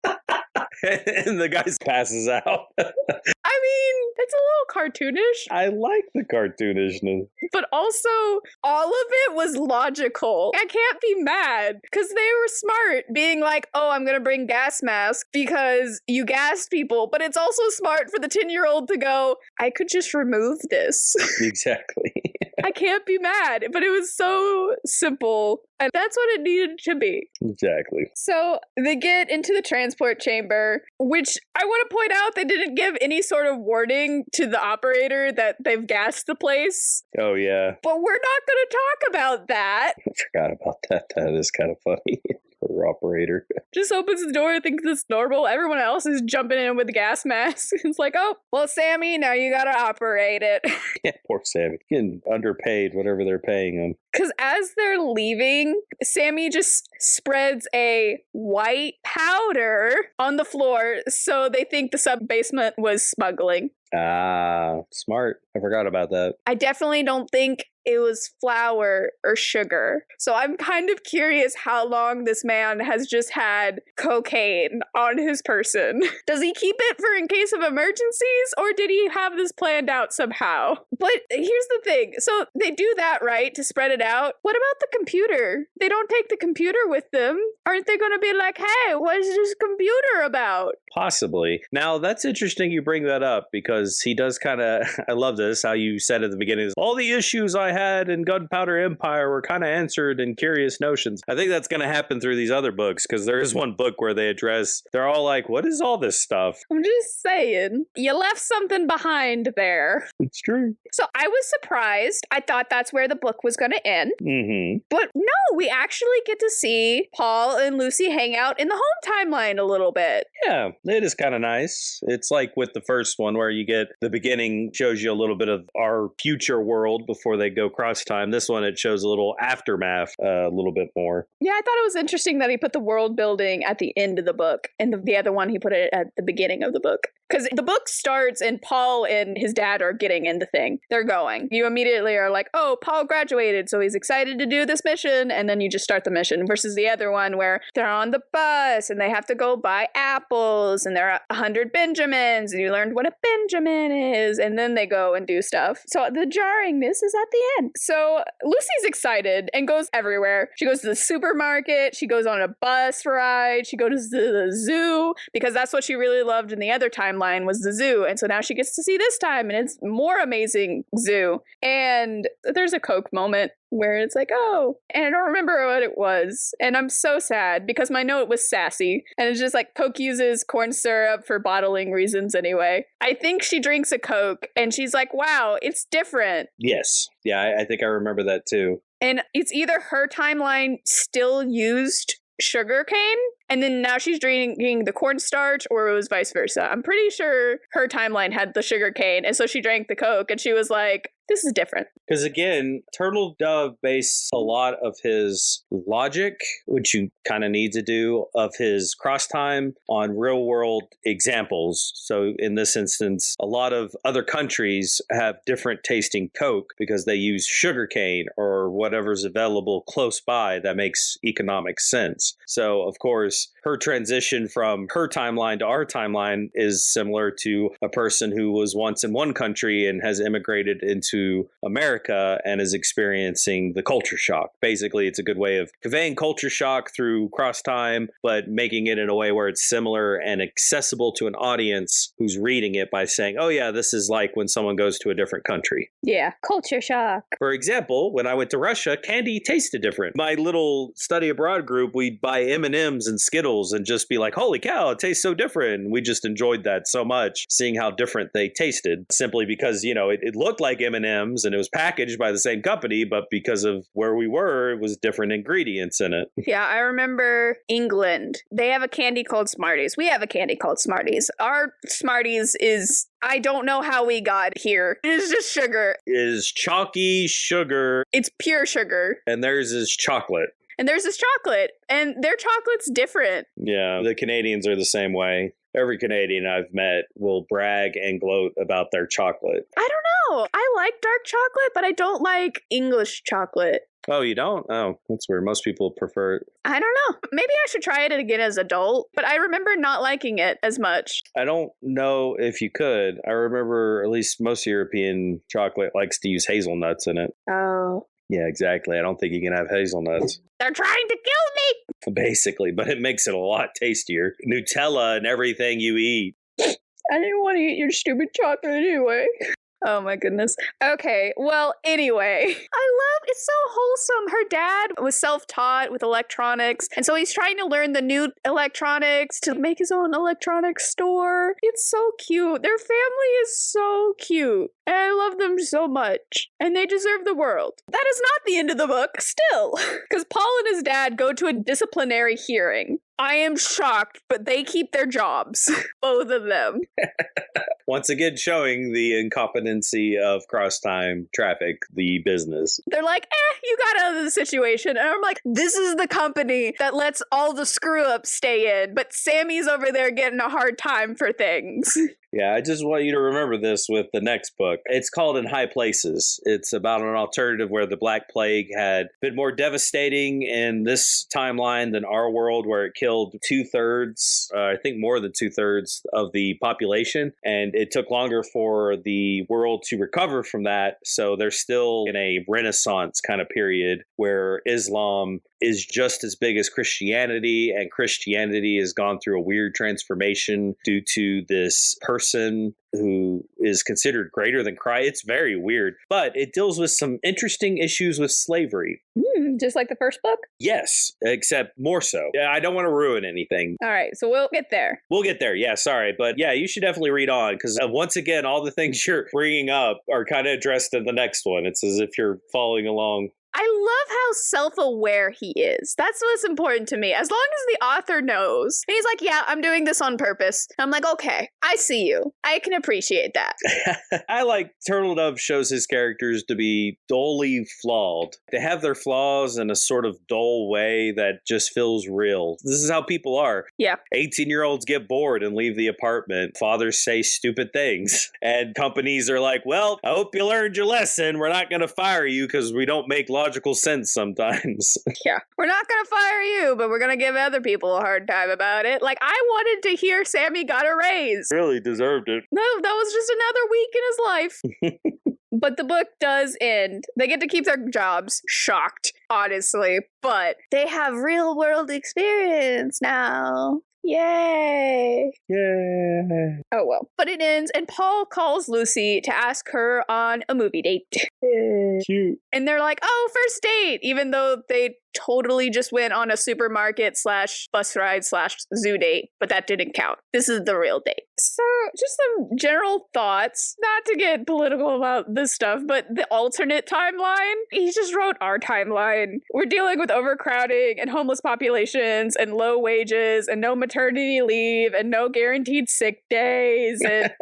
And the guy passes out. I mean, it's a little cartoonish. I like the cartoonishness. But also, all of it was logical. I can't be mad because they were smart, being like, oh, I'm going to bring gas masks because you gassed people. But it's also smart for the 10-year-old to go, I could just remove this. Exactly. I can't be mad. But it was so simple. And that's what it needed to be. Exactly. So they get into the transport chamber, which I want to point out they didn't give any sort of warning to the operator that they've gassed the place. Oh, yeah. But we're not going to talk about that. I forgot about that. That is kind of funny. Operator just opens the door, thinks it's normal. Everyone else is jumping in with gas masks. It's like, oh, well, Sammy, now you gotta operate it. Yeah, poor Sammy. Getting underpaid, whatever they're paying him. Because as they're leaving, Sammy just spreads a white powder on the floor, so they think the sub-basement was smuggling. Ah, smart. I forgot about that. I definitely don't think it was flour or sugar. So I'm kind of curious how long this man has just had cocaine on his person. Does he keep it for in case of emergencies, or did he have this planned out somehow? But here's the thing. So they do that, right, to spread it out. What about the computer? They don't take the computer with them. Aren't they going to be like, hey, what is this computer about? Possibly. Now, that's interesting you bring that up, because because he does kind of, I love this, how you said at the beginning, all the issues I had in Gunpowder Empire were kind of answered in Curious Notions. I think that's going to happen through these other books, because there is one book where they address, they're all like, what is all this stuff? I'm just saying, you left something behind there. It's true. So I was surprised. I thought that's where the book was going to end. Mm-hmm. But no, we actually get to see Paul and Lucy hang out in the home timeline a little bit. Yeah, it is kind of nice. It's like with the first one where you get the beginning shows you a little bit of our future world before they go cross time. This one, it shows a little aftermath a little bit more. Yeah, I thought it was interesting that he put the world building at the end of the book, and the other one he put it at the beginning of the book. Because the book starts and Paul and his dad are getting in the thing. They're going. You immediately are like, oh, Paul graduated, so he's excited to do this mission, and then you just start the mission. Versus the other one where they're on the bus and they have to go buy apples and there are 100 Benjamins and you learned what a Benjamin is, and then they go and do stuff. So the jarringness is at the end. So Lucy's excited and goes everywhere. She goes to the supermarket, she goes on a bus ride, she goes to the zoo, because that's what she really loved in the other timeline was the zoo. And so now she gets to see this time, and it's more amazing zoo. And there's a Coke moment where it's like, oh, and I don't remember what it was. And I'm so sad because my note was sassy. And it's just like Coke uses corn syrup for bottling reasons anyway. I think she drinks a Coke and she's like, wow, it's different. Yes. Yeah, I think I remember that too. And it's either her timeline still used sugar cane, and then now she's drinking the cornstarch, or it was vice versa. I'm pretty sure her timeline had the sugar cane, and so she drank the Coke, and she was like, this is different. Because again, Turtledove based a lot of his logic, which you kind of need to do, of his cross time on real world examples. So in this instance, a lot of other countries have different tasting Coke because they use sugarcane or whatever's available close by that makes economic sense. So of course, her transition from her timeline to our timeline is similar to a person who was once in one country and has immigrated into America and is experiencing the culture shock. Basically, it's a good way of conveying culture shock through cross time, but making it in a way where it's similar and accessible to an audience who's reading it by saying, oh yeah, this is like when someone goes to a different country. Yeah, culture shock. For example, when I went to Russia, candy tasted different. My little study abroad group, we'd buy M&Ms and Skittles and just be like, holy cow, it tastes so different. We just enjoyed that so much, seeing how different they tasted, simply because, you know, it looked like M&Ms and it was packaged by the same company, but because of where we were, it was different ingredients in it. Yeah, I remember England. They have a candy called Smarties. We have a candy called Smarties. Our Smarties is, I don't know how we got here. It is just sugar. It is chalky sugar. It's pure sugar. And theirs is chocolate. And there's this chocolate, and their chocolate's different. Yeah, the Canadians are the same way. Every Canadian I've met will brag and gloat about their chocolate. I don't know. I like dark chocolate, but I don't like English chocolate. Oh, you don't? Oh, that's weird. Most people prefer it. I don't know. Maybe I should try it again as an adult, but I remember not liking it as much. I don't know if you could. I remember at least most European chocolate likes to use hazelnuts in it. Oh. Yeah, exactly. I don't think you can have hazelnuts. They're trying to kill me! Basically, but it makes it a lot tastier. Nutella and everything you eat. I didn't want to eat your stupid chocolate anyway. Oh my goodness. Okay, well, anyway. It's so wholesome. Her dad was self-taught with electronics, and so he's trying to learn the new electronics to make his own electronics store. It's so cute. Their family is so cute, and I love them so much, and they deserve the world. That is not the end of the book, still, because Paul and his dad go to a disciplinary hearing. I am shocked, but they keep their jobs. Both of them. Once again, showing the incompetency of cross-time traffic, the business. They're like, you got out of the situation. And I'm like, this is the company that lets all the screw-ups stay in, but Sammy's over there getting a hard time for things. Yeah, I just want you to remember this with the next book. It's called In High Places. It's about an alternative where the Black Plague had been more devastating in this timeline than our world, where it killed 2/3, I think more than 2/3 of the population. And it took longer for the world to recover from that. So they're still in a Renaissance kind of period where Islam is just as big as Christianity, and Christianity has gone through a weird transformation due to this person who is considered greater than Christ. It's very weird, but it deals with some interesting issues with slavery. Just like the first book? Yes, except more so. Yeah, I don't want to ruin anything. All right, so we'll get there. We'll get there. Yeah, sorry. But yeah, you should definitely read on because once again, all the things you're bringing up are kind of addressed in the next one. It's as if you're following along. I love how self-aware he is. That's what's important to me. As long as the author knows. And he's like, yeah, I'm doing this on purpose. I'm like, okay, I see you. I can appreciate that. I like Turtledove shows his characters to be dully flawed. They have their flaws in a sort of dull way that just feels real. This is how people are. Yeah. 18-year-olds get bored and leave the apartment. Fathers say stupid things. And companies are like, well, I hope you learned your lesson. We're not going to fire you because we don't make logical sense sometimes. Yeah. We're not going to fire you, but we're going to give other people a hard time about it. Like, I wanted to hear Sammy got a raise. Really deserved it. No, that was just another week in his life. But the book does end. They get to keep their jobs. Shocked, honestly. But they have real world experience now. Yay. Yeah. Oh well. But it ends, and Paul calls Lucy to ask her on a movie date. Cute. And they're like, oh, first date, even though they totally just went on a supermarket / bus ride / zoo date, but that didn't count. This is the real date. So just some general thoughts, not to get political about this stuff, but the alternate timeline, he just wrote our timeline. We're dealing with overcrowding and homeless populations and low wages and no maternity leave and no guaranteed sick days. And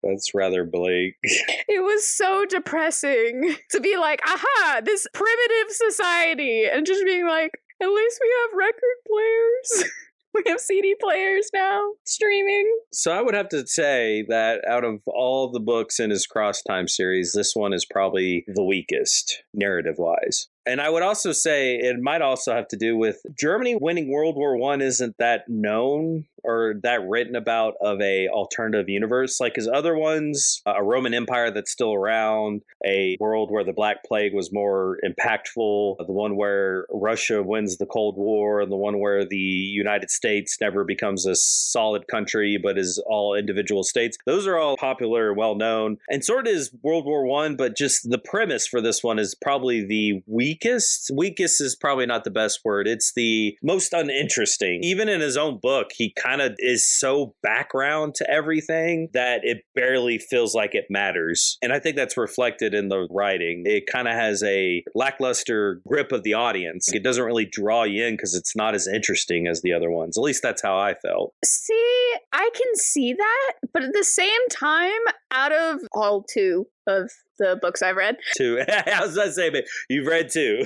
that's rather bleak. It was so depressing to be like, aha, this primitive society, and just being like, at least we have record players. We have CD players now, streaming. So I would have to say that out of all the books in his Cross Time series, this one is probably the weakest, narrative-wise. And I would also say it might also have to do with Germany winning World War I isn't that known or that written about of a alternative universe like his other ones, a Roman Empire that's still around, a world where the Black Plague was more impactful, the one where Russia wins the Cold War, and the one where the United States never becomes a solid country but is all individual states. Those are all popular and well known. And sort of is World War I, but just the premise for this one is probably the weakest. Weakest is probably not the best word. It's the most uninteresting. Even in his own book, he kind of is so background to everything that it barely feels like it matters. And I think that's reflected in the writing. It kind of has a lackluster grip of the audience. It doesn't really draw you in because it's not as interesting as the other ones. At least that's how I felt. See, I can see that, but at the same time, out of all two of the books I've read. Two. I was going to say, but you've read two.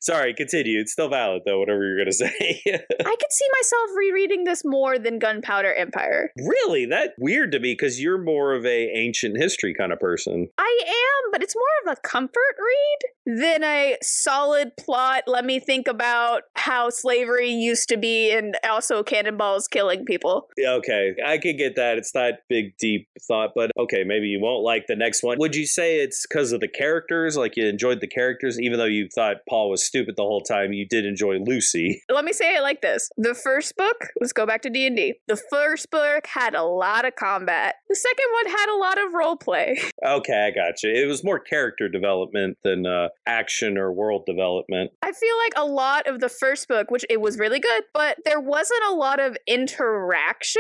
Sorry, continue. It's still valid, though, whatever you're going to say. I could see myself rereading this more than Gunpowder Empire. Really? That's weird to me, because you're more of a ancient history kind of person. I am, but it's more of a comfort read than a solid plot. Let me think about how slavery used to be and also cannonballs killing people. Yeah, okay. I could get that. It's not big, deep thought, but okay, maybe you won't like the next one. Would you say it's because of the characters? Like you enjoyed the characters, even though you thought Paul was stupid the whole time, you did enjoy Lucy. Let me say it like this. The first book, let's go back to D&D. The first book had a lot of combat. The second one had a lot of role play. Okay, I got you. It was more character development than action or world development. I feel like a lot of the first book, which it was really good, but there wasn't a lot of interactions.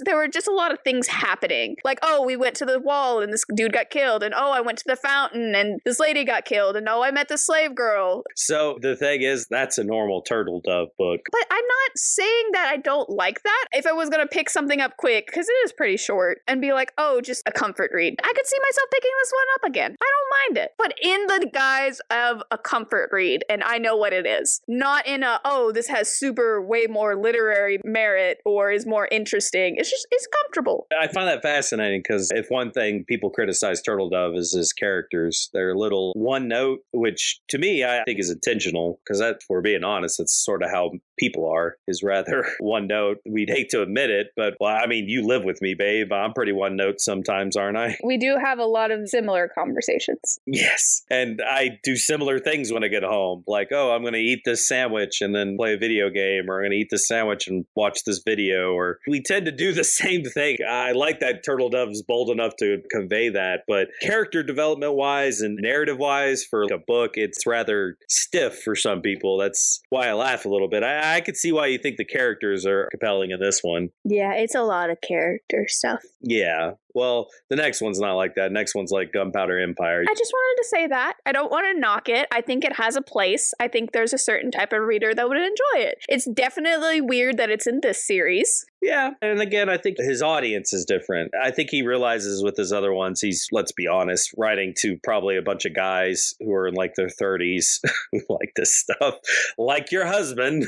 There were just a lot of things happening. Like, oh, we went to the wall and this dude got killed, and oh, I went to the fountain and this lady got killed, and oh, I met the slave girl. So the thing is, that's a normal Turtledove book. But I'm not saying that I don't like that. If I was going to pick something up quick, because it is pretty short, and be like, oh, just a comfort read, I could see myself picking this one up again. I don't mind it. But in the guise of a comfort read, and I know what it is. Not in a, oh, this has super way more literary merit or is more interesting. It's just, it's comfortable. I find that fascinating because if one thing people criticize Turtledove is his characters, they're a little one note, which to me I think is intentional because that, for being honest, it's sort of how people are, is rather one note. We'd hate to admit it, but well, I mean, you live with me, babe. I'm pretty one note sometimes, aren't I? We do have a lot of similar conversations. Yes. And I do similar things when I get home. Like, oh, I'm going to eat this sandwich and then play a video game, or I'm going to eat this sandwich and watch this video. Or we tend to do the same thing. I like that Turtledove's bold enough to convey that. But character development wise and narrative wise for a book, it's rather stiff for some people. That's why I laugh a little bit. I could see why you think the characters are compelling in this one. Yeah, it's a lot of character stuff. Yeah. Well, the next one's not like that. Next one's like Gunpowder Empire. I just wanted to say that. I don't want to knock it. I think it has a place. I think there's a certain type of reader that would enjoy it. It's definitely weird that it's in this series. Yeah. And again, I think his audience is different. I think he realizes with his other ones, he's, let's be honest, writing to probably a bunch of guys who are in like their 30s who like this stuff, like your husband,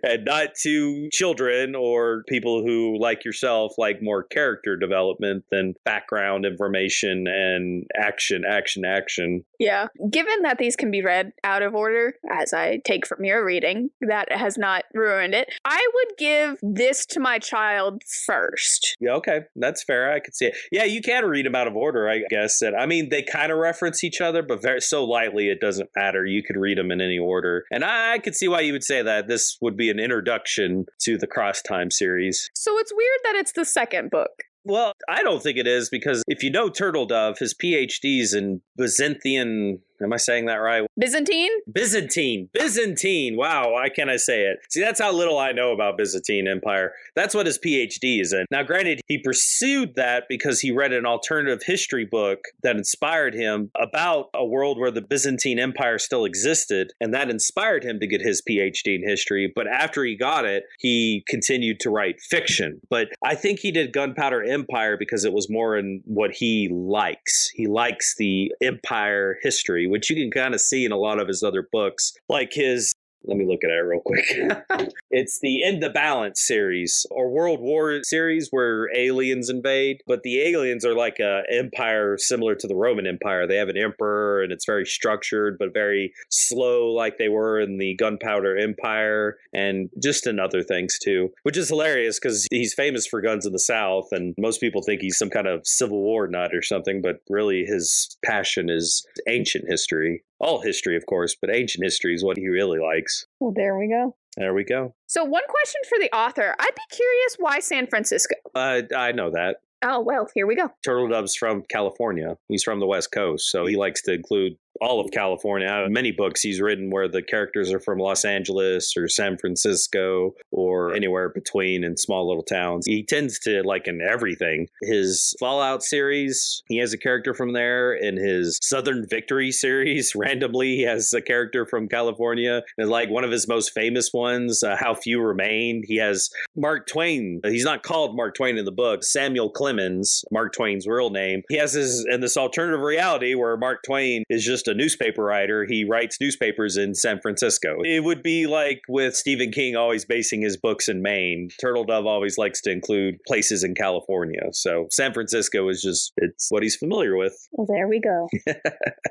and not to children or people who, like yourself, like more character development than background information and action. Yeah. Given that these can be read out of order, as I take from your reading, that has not ruined it, I would give this to my child first. Yeah, okay. That's fair. I could see it. Yeah, you can read them out of order, I guess. And I mean, they kind of reference each other, but very so lightly it doesn't matter. You could read them in any order. And I could see why you would say that this would be an introduction to the Cross Time series. So it's weird that it's the second book. Well, I don't think it is, because if you know Turtledove, his PhD's in Byzantine. Am I saying that right? Byzantine. Wow, why can't I say it? See, that's how little I know about Byzantine Empire. That's what his PhD is in. Now, granted, he pursued that because he read an alternative history book that inspired him about a world where the Byzantine Empire still existed, and that inspired him to get his PhD in history. But after he got it, he continued to write fiction. But I think he did Gunpowder Empire because it was more in what he likes. He likes the Empire history, which you can kind of see in a lot of his other books, like his, let me look at it real quick. It's the In the Balance series, or World War series, where aliens invade. But the aliens are like an empire similar to the Roman Empire. They have an emperor, and it's very structured, but very slow, like they were in the Gunpowder Empire, and just in other things too. Which is hilarious because he's famous for guns in the South, and most people think he's some kind of Civil War nut or something, but really his passion is ancient history. All history, of course, but ancient history is what he really likes. Well, there we go. There we go. So one question for the author. I'd be curious why San Francisco? I know that. Oh, well, here we go. Turtledove's from California. He's from the West Coast, so he likes to include all of California. Many books he's written where the characters are from Los Angeles or San Francisco or anywhere between in small little towns. He tends to like in everything. His Fallout series, he has a character from there. In his Southern Victory series, randomly, he has a character from California. And like one of his most famous ones, How Few Remain, he has Mark Twain. He's not called Mark Twain in the book. Samuel Clemens, Mark Twain's real name. He has his, in this alternative reality where Mark Twain is just a newspaper writer. He writes newspapers in San Francisco. It would be like with Stephen King always basing his books in Maine. Turtledove always likes to include places in California. So San Francisco is just, it's what he's familiar with. Well, there we go.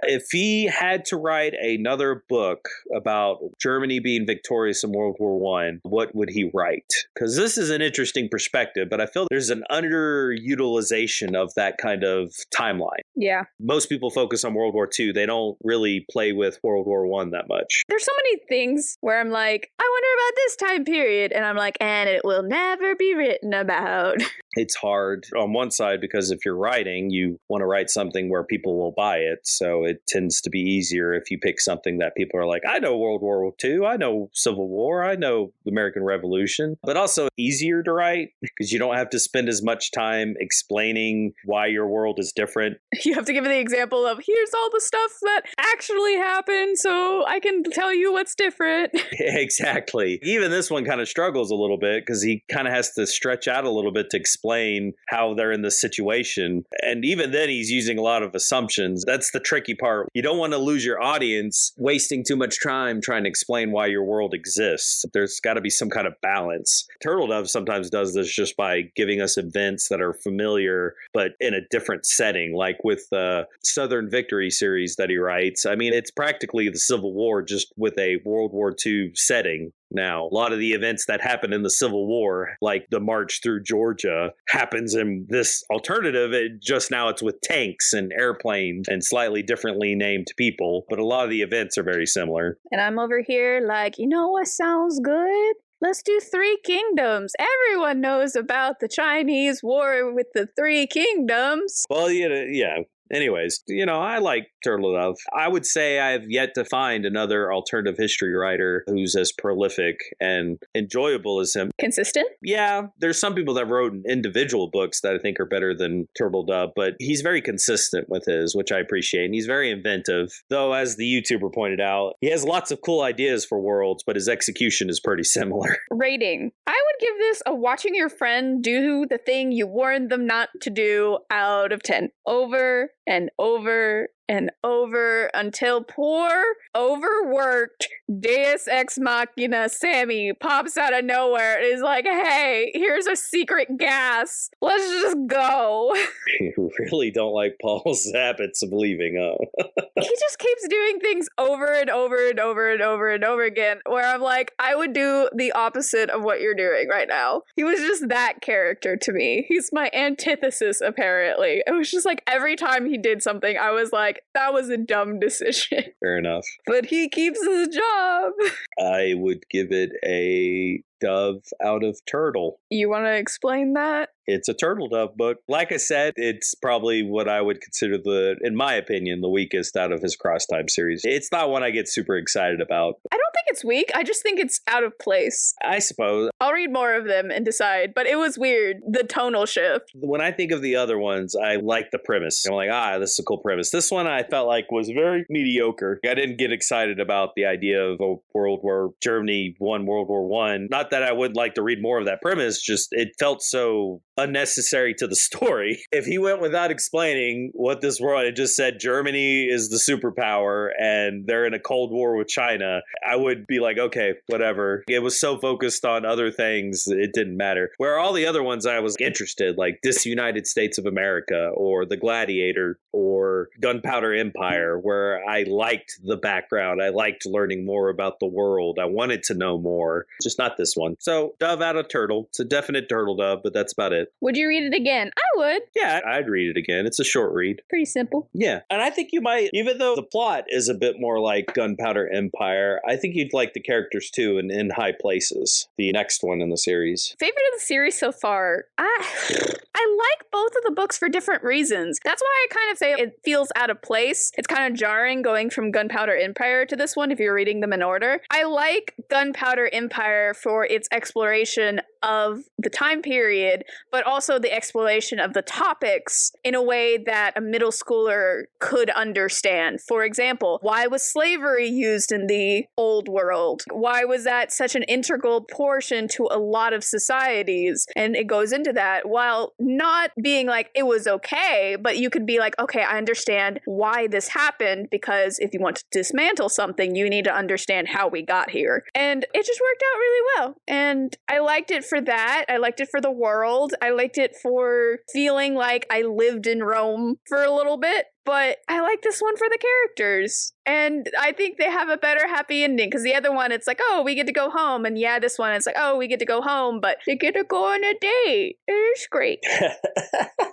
If he had to write another book about Germany being victorious in World War I, what would he write? Because this is an interesting perspective, but I feel there's an underutilization of that kind of timeline. Yeah. Most people focus on World War II. They don't really play with World War I that much. There's so many things where I'm like, I wonder about this time period. And I'm like, and it will never be written about. It's hard on one side because if you're writing, you want to write something where people will buy it. So it tends to be easier if you pick something that people are like, I know World War II, I know Civil War, I know the American Revolution, but also easier to write because you don't have to spend as much time explaining why your world is different. You have to give the example of here's all the stuff that actually happened so I can tell you what's different. Exactly. Even this one kind of struggles a little bit because he kind of has to stretch out a little bit to explain how they're in this situation. And even then he's using a lot of assumptions. That's the tricky part. You don't want to lose your audience wasting too much time trying to explain why your world exists. There's got to be some kind of balance. Turtledove sometimes does this just by giving us events that are familiar, but in a different setting, like with the Southern Victory series that he rewrites. I mean, it's practically the Civil War, just with a World War II setting. Now, a lot of the events that happened in the Civil War, like the march through Georgia, happens in this alternative. Just now it's with tanks and airplanes and slightly differently named people. But a lot of the events are very similar. And I'm over here like, you know what sounds good? Let's do Three Kingdoms. Everyone knows about the Chinese War with the Three Kingdoms. Well, yeah. Anyways, I like Turtledove. I would say I've yet to find another alternative history writer who's as prolific and enjoyable as him. Consistent? Yeah, there's some people that wrote individual books that I think are better than Turtledove, but he's very consistent with his, which I appreciate, and he's very inventive. Though, as the YouTuber pointed out, he has lots of cool ideas for worlds, but his execution is pretty similar. Rating. I would give this a watching your friend do the thing you warned them not to do out of 10. Over and over and over until poor, overworked Deus Ex Machina Sammy pops out of nowhere and is like, hey, here's a secret gas. Let's just go. You really don't like Paul's habits of leaving, huh? He just keeps doing things over and over and over and over and over again, where I'm like, I would do the opposite of what you're doing right now. He was just that character to me. He's my antithesis, apparently. It was just like every time he did something, I was like, that was a dumb decision. Fair enough. But he keeps his job. I would give it a dove out of turtle. You want to explain that? It's a Turtledove book. Like I said, it's probably what I would consider in my opinion, the weakest out of his Cross Time series. It's not one I get super excited about. I don't think it's weak. I just think it's out of place. I suppose. I'll read more of them and decide, but it was weird, the tonal shift. When I think of the other ones, I like the premise. I'm like, this is a cool premise. This one I felt like was very mediocre. I didn't get excited about the idea of a world where Germany won World War I. Not that I would like to read more of that premise, just it felt so unnecessary to the story. If he went without explaining what this world, it just said Germany is the superpower and they're in a Cold War with China, I would be like, okay, whatever. It was so focused on other things, it didn't matter. Where all the other ones I was interested, like Disunited States of America or The Gladiator or Gunpowder Empire, where I liked the background. I liked learning more about the world. I wanted to know more. Just not this one. So, dove out of turtle. It's a definite Turtledove, but that's about it. Would you read it again? I would. Yeah, I'd read it again. It's a short read. Pretty simple. Yeah. And I think you might, even though the plot is a bit more like Gunpowder Empire, I think you'd like the characters too in High Places, the next one in the series. Favorite of the series so far? I like both of the books for different reasons. That's why I kind of say it feels out of place. It's kind of jarring going from Gunpowder Empire to this one if you're reading them in order. I like Gunpowder Empire for its exploration of the time period, but also the exploration of the topics in a way that a middle schooler could understand. For example, why was slavery used in the old world? Why was that such an integral portion to a lot of societies? And it goes into that while not being like it was okay, but you could be like, okay, I understand why this happened, because if you want to dismantle something, you need to understand how we got here. And it just worked out really well. And I liked it for that. I liked it for the world. I liked it for feeling like I lived in Rome for a little bit. But I like this one for the characters. And I think they have a better happy ending, because the other one, it's like, oh, we get to go home. And yeah, this one, it's like, oh, we get to go home, but they get to go on a date. It's great.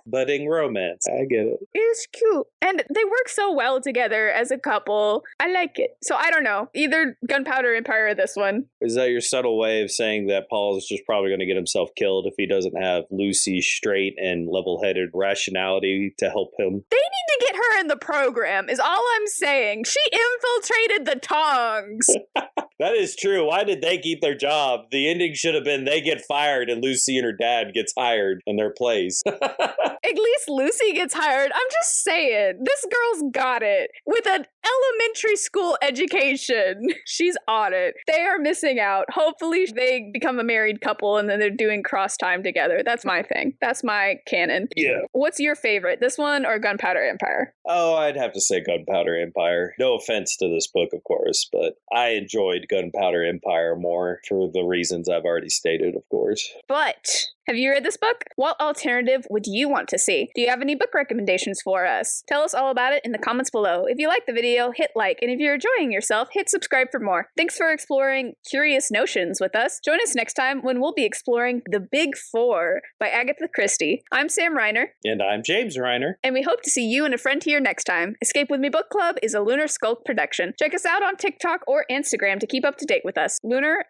Budding romance. I get it. It's cute. And they work so well together as a couple. I like it. So I don't know. Either Gunpowder Empire or this one. Is that your subtle way of saying that Paul is just probably going to get himself killed if he doesn't have Lucy's straight and level-headed rationality to help him? They need to get her in the program, is all I'm saying. She infiltrated the Tongs. That is true. Why did they keep their job? The ending should have been they get fired and Lucy and her dad gets hired in their place. At least Lucy gets hired. I'm just saying, this girl's got it. With an elementary school education, she's on it. They are missing out. Hopefully they become a married couple and then they're doing cross time together. That's my thing. That's my canon. Yeah. What's your favorite, this one or Gunpowder Empire? Oh, I'd have to say Gunpowder Empire. No offense to this book, of course, but I enjoyed Gunpowder Empire more for the reasons I've already stated, of course. But Have you read this book? What alternative would you want to see? Do you have any book recommendations for us? Tell us all about it in the comments below. If you like the video, hit like, and if you're enjoying yourself, hit subscribe for more. Thanks for exploring Curious Notions with us. Join us next time when we'll be exploring The Big Four by Agatha Christie. I'm Sam Reiner. And I'm James Reiner. And we hope to see you and a friend here next time. Escape With Me Book Club is a Lunar Skulk production. Check us out on TikTok or Instagram to keep up to date with us. Lunar_SKULK.